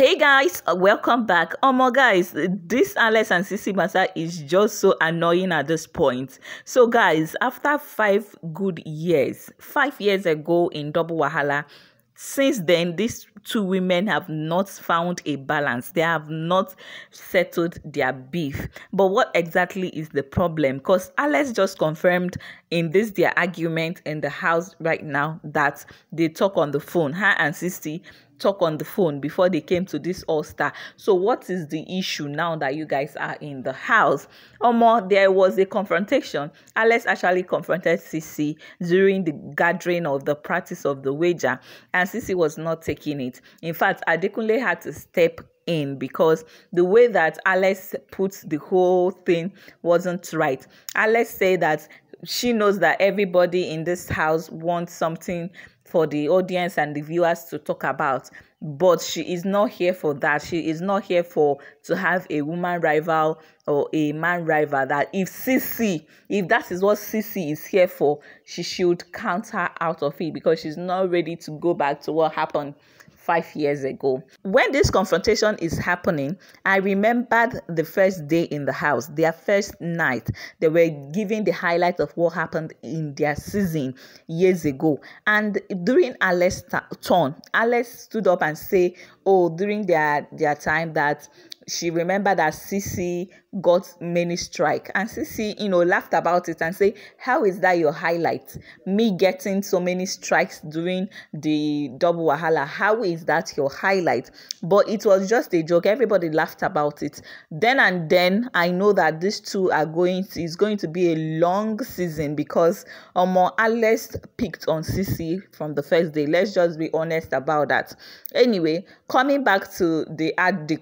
Hey guys, welcome back. Guys, this Alex and CeEC matter is just so annoying at this point. So guys, after 5 good years, 5 years ago in Double Wahala, since then these two women have not found a balance. They have not settled their beef. But what exactly is the problem? Because Alex just confirmed in their argument in the house right now that they talk on the phone. Her and CeEC talk on the phone before they came to this all-star. So what is the issue now that you guys are in the house? There was a confrontation. Alex actually confronted CeEC during the gathering of the practice of the wager, and CeEC was not taking it. In fact, Adekule had to step in because the way that Alex put the whole thing wasn't right. Alex said that she knows that everybody in this house wants something for the audience and the viewers to talk about, but she is not here for that. She is not here to have a woman rival or a man rival. That if that is what CeEC is here for, she should count her out of it because she's not ready to go back to what happened 5 years ago. When this confrontation is happening, I remembered the first day in the house, their first night. They were giving the highlight of what happened in their season years ago. And during Alex's turn, Alex stood up and say, during their time that she remembered that CeEC got many strikes, and CeEC, laughed about it and say, how is that your highlight? Me getting so many strikes during the Double Wahala, how is that your highlight? But it was just a joke. Everybody laughed about it. Then I know that these two is going to be a long season because Alex picked on CeEC from the first day. Let's just be honest about that. Anyway, coming back to the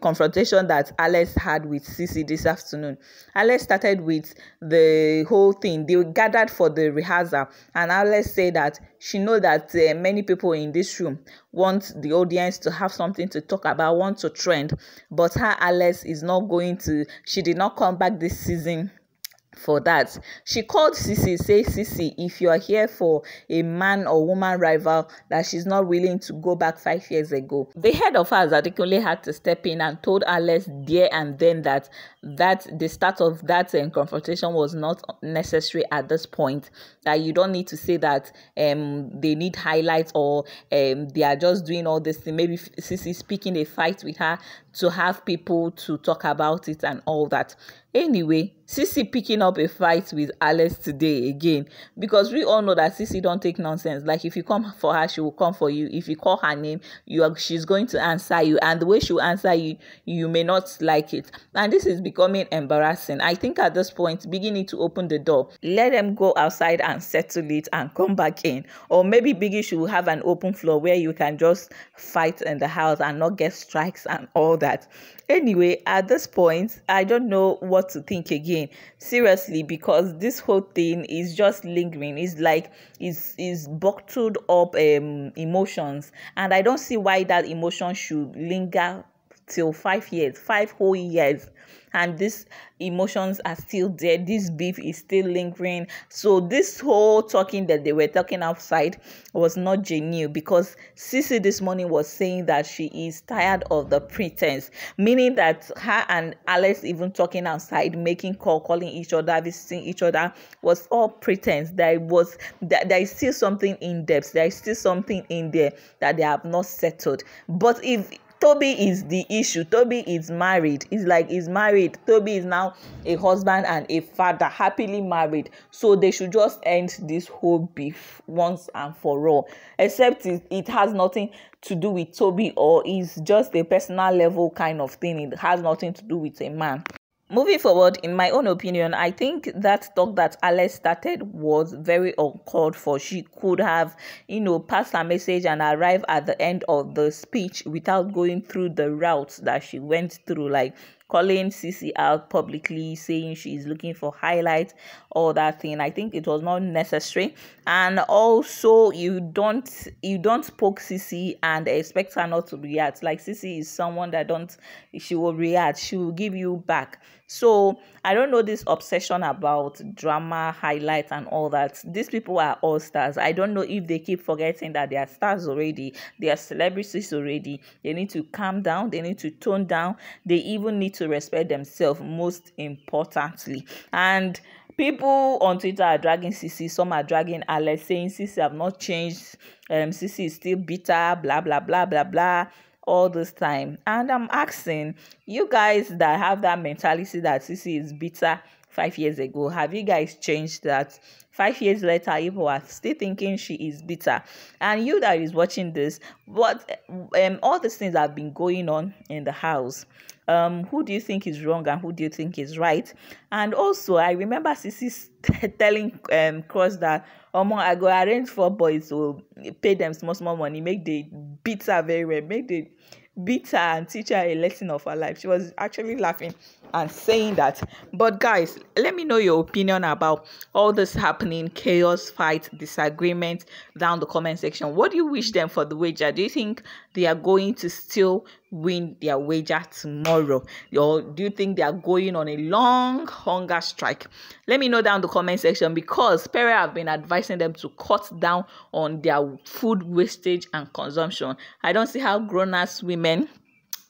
confrontation that Alex had with CeEC this afternoon. Alex started with the whole thing. They gathered for the rehearsal, and Alex said that she knows that many people in this room want the audience to have something to talk about, want to trend, but her Alex is not going to. She did not come back this season for that. She called CeEC, say, CeEC, if you are here for a man or woman rival, that she's not willing to go back 5 years ago. The head of hers, Adekule, had to step in and told Alex there and then that the start of that confrontation was not necessary at this point, that you don't need to say that they need highlights or they are just doing all this thing. Maybe CeEC is picking a fight with her to have people to talk about it and all that. Anyway, CeEC picking up a fight with Alex today again, because we all know that CeEC don't take nonsense. Like, if you come for her, she will come for you. If you call her name, she's going to answer you, and the way she will answer you, you may not like it. And this is becoming embarrassing. I think at this point, Biggie need to open the door, let them go outside and settle it and come back in. Or maybe Biggie should have an open floor where you can just fight in the house and not get strikes and all that. Anyway, at this point, I don't know what to think again, seriously, because this whole thing is just lingering. It's like it's bottled up emotions, and I don't see why that emotion should linger till 5 years, 5 whole years, and these emotions are still there. This beef is still lingering. So this whole talking that they were talking outside was not genuine, because CeEC this morning was saying that she is tired of the pretense, meaning that her and Alex even talking outside, making calling each other, visiting each other, was all pretense. There is still something in depth. There is still something in there that they have not settled. But if Tobi is the issue, Tobi is married. It's like he's married. Tobi is now a husband and a father, happily married. So they should just end this whole beef once and for all. Except it has nothing to do with Tobi, or is just a personal level kind of thing. It has nothing to do with a man. Moving forward, in my own opinion, I think that talk that Alex started was very uncalled for. She could have, passed her message and arrive at the end of the speech without going through the route that she went through, like calling CeEC out publicly, saying she's looking for highlights, all that thing. I think it was not necessary. And also, you don't poke CeEC and expect her not to react. Like, CeEC is someone that she will react. She will give you back. So I don't know this obsession about drama, highlights, and all that. These people are all stars. I don't know if they keep forgetting that they are stars already. They are celebrities already. They need to calm down. They need to tone down. They even need to respect themselves, most importantly. And people on Twitter are dragging CC. Some are dragging Alex, saying CC have not changed. CC is still bitter. Blah blah blah blah blah. All this time. And I'm asking you guys that have that mentality that CC is bitter 5 years ago, have you guys changed that? 5 years later, people are still thinking she is bitter. And you that is watching this, what all these things have been going on in the house. Who do you think is wrong and who do you think is right? And also, I remember Sisi telling Cross that I go arrange for boys to pay them small money, make the beat her very well, make the beat her and teach her a lesson of her life. She was actually laughing and saying that. But guys, let me know your opinion about all this happening, chaos, fight, disagreement down the comment section. What do you wish them for the wager? Do you think they are going to still win their wager tomorrow, or do you think they are going on a long hunger strike? Let me know down the comment section, because PERE have been advising them to cut down on their food wastage and consumption. I don't see how grown-ass women,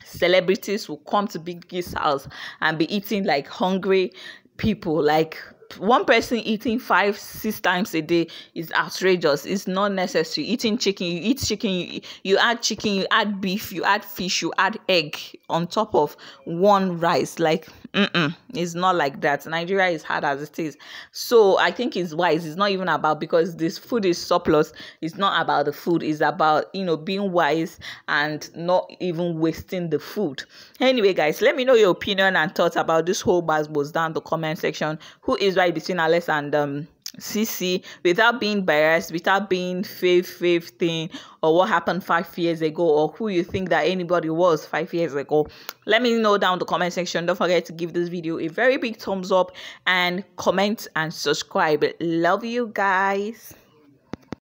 celebrities, will come to Biggie's house and be eating like hungry people. Like, one person eating 5-6 times a day is outrageous. It's not necessary. Eating chicken, you eat chicken, you add chicken, you add beef, you add fish, you add egg on top of one rice. Like, it's not like that. Nigeria is hard as it is. So I think it's wise. It's not even about, because this food is surplus, it's not about the food. It's about, being wise and not even wasting the food. Anyway, guys, let me know your opinion and thoughts about this whole buzz down the comment section. Who is right between Alex and CC, without being biased, without being faith thing, or what happened 5 years ago, or who you think that anybody was 5 years ago? Let me know down the comment section. Don't forget to give this video a very big thumbs up and comment and subscribe. Love you guys.